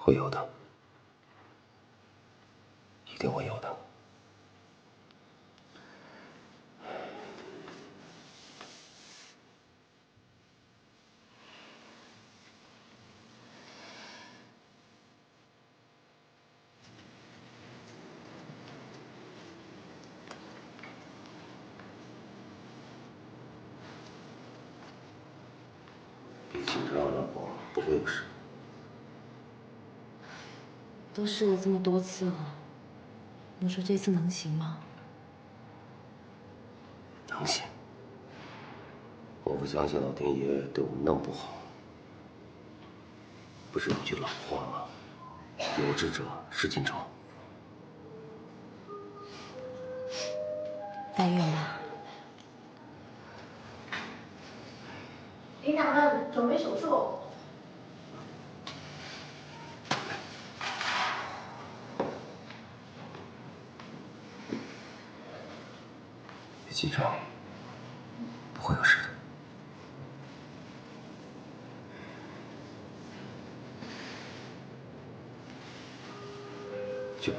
会有的，一定会有的。别紧张，老婆，不会有事。都试了这么多次了，你说这次能行吗？能行。我不相信老天爷对我们那么不好。不是有句老话吗？有志者事竟成。但愿吧。领导们准备手术。别紧张，不会有事的。去吧。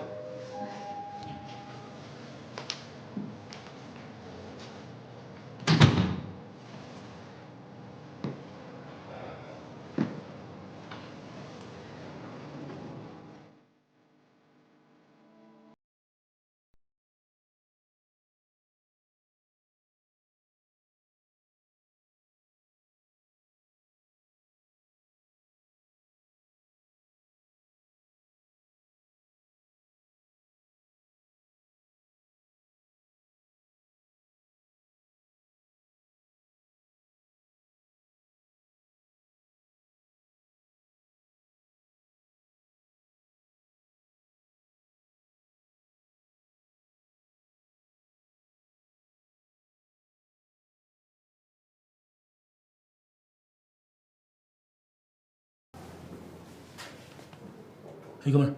哎，哥们儿，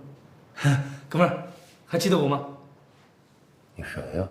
哥们儿，还记得我吗？你谁呀？